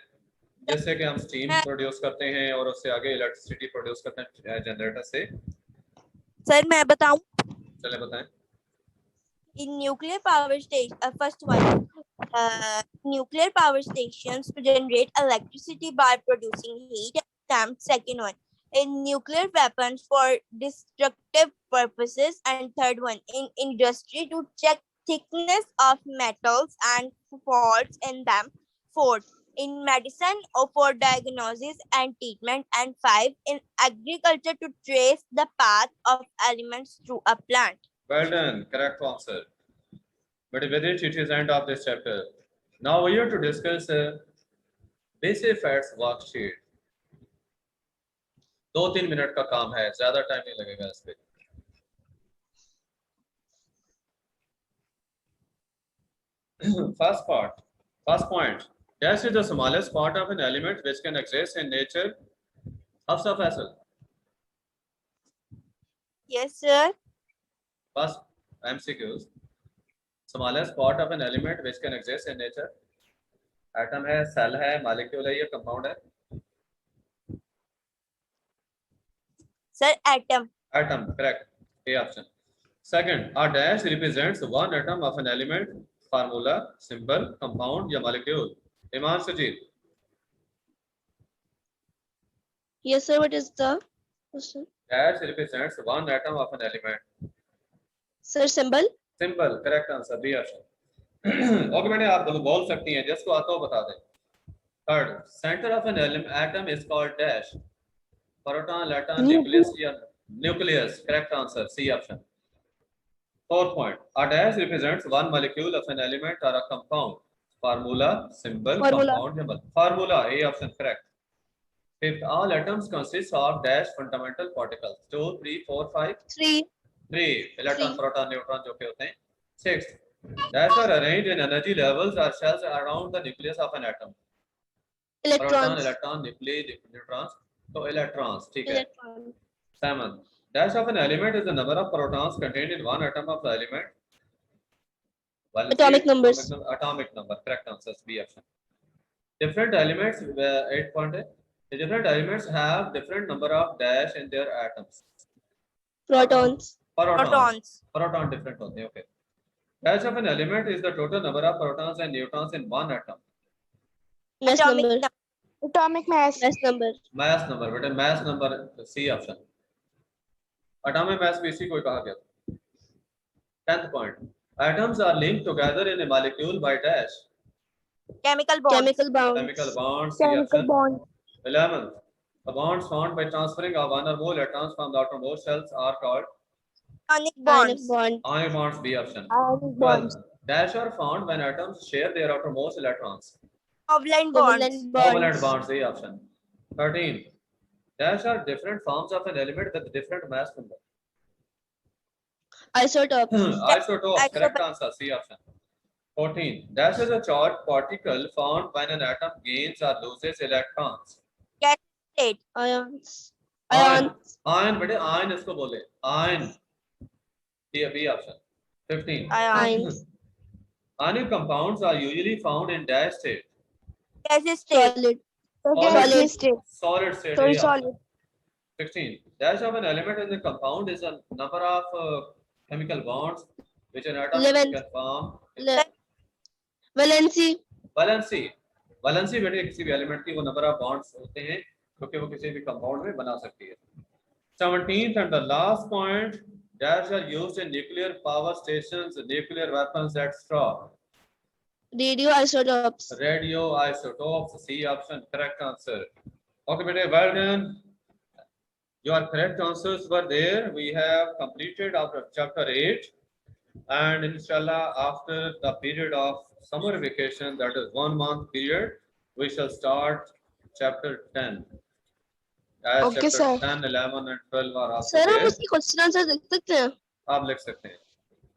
जैसे कि हम स्टीम प्रोड्यूस करते हैं और उससे आगे इलेक्ट्रिसिटी प्रोड्यूस करते हैं जनरेटर से। सर मैं बताऊं? चले बताएं। In nuclear power station, first one, nuclear power stations to generate electricity by producing heat. And second one, in nuclear weapons for destructive purposes. And third one, in industry to check thickness of metals and faults in them. Fourth, in medicine or for diagnosis and treatment. And five, in agriculture to trace the path of elements through a plant. Well done, correct answer. But with it, it is end of this chapter. Now we are to discuss basic facts worksheet. 2-3 minute का काम है, ज्यादा time नहीं लगेगा इस पे। First point. Dash is the smallest part of an element which can exist in nature. Hafsa Faisal. Yes, sir. First MCQs. Smallest part of an element which can exist in nature. Atom है, cell है, molecule है, या compound है? Sir, atom. Atom, correct. A option. Second, a dash represents one atom of an element. Formula, symbol, compound या molecule. Iman Sajid. Yes, sir. What is the question? Dash represents one atom of an element. Sir, symbol. Symbol, correct answer. B option. Okay, मैंने आप बोल सकती हैं, जिसको आता हो बता दें. Third, center of an atom is called dash. Proton, electron, nucleus या nucleus. Correct answer. C option. Fourth point, a dash represents one molecule of an element or a compound. Formula, symbol, compound, symbol. Formula, A option, correct. Fifth, all atoms consist of dash fundamental particles. 2, 3, 4, 5. 3. 3. Electron, proton, neutron जो के होते हैं. Sixth, dash are arranged in energy levels or shells around the nucleus of an atom. Electrons. Proton, electron, nuclei, neutrons. So electrons, ठीक है. Seventh, dash of an element is the number of protons contained in one atom of the element. Well, Atomic numbers. Atomic number. Correct answer. B option. different elements 8.8 the different elements have different number of dash in their atoms. Protons. Proton different होते हैं. Okay. Dash of an element is the total number of protons and neutrons in one atom. Mass number. Atomic mass. Mass number. Mass number, बेटा mass number C option. Atomic mass भी इसी को ही कहा गया. 10th point. Atoms are linked together in a molecule by dash. Chemical bonds. Chemical bonds. C Chemical option. bond. 11th. The bonds formed by transferring of one or more electrons from the outermost shells are called Ionic bonds. ionic bonds. B option. Ionic bonds. 12. Dash are found when atoms share their outermost electrons. Covalent Covalent bonds. A option. 13. Dash are different forms of an element with different mass number. Isotopes. Isotopes. Correct answer. C option. 14. Dash is a charged particle formed when an atom gains or loses electrons. Ions. Ion. बेटे ion इसको बोले. Ion. B option. 15. Ions. Ionic compounds are usually found in dash state. Solid. Solid state. Solid state. Sorry, A option. solid. 16. Dash of an element in the compound is a number of chemical bonds which an atom 11. can form. Valency. Valency बेटे किसी भी element की वो number of bonds होते हैं क्योंकि वो किसी भी कंपाउंड में बना सकती है. 17th and the last point, dash are used in nuclear power stations, nuclear weapons, etc. Radioisotopes. Radioisotopes. C option. Correct answer. Okay, बेटे, well done. Your correct answers were there. We have completed our chapter 8, and inshallah, after the period of summer vacation, that is 1 month period, we shall start chapter 10. As Okay, chapter sir. 10, 11, and 12 are also sir हम there. उसकी question answer देख सकते हैं आप लिख सकते हैं.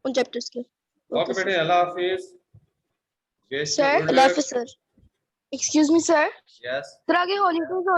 उन चैप्टर्स के. Okay, बेटे, अल्लाह हाफिज. Yes, Sir, अल्लाह हाफिज़ sir. Excuse me, sir. Yes. Sir आगे हॉलीडेज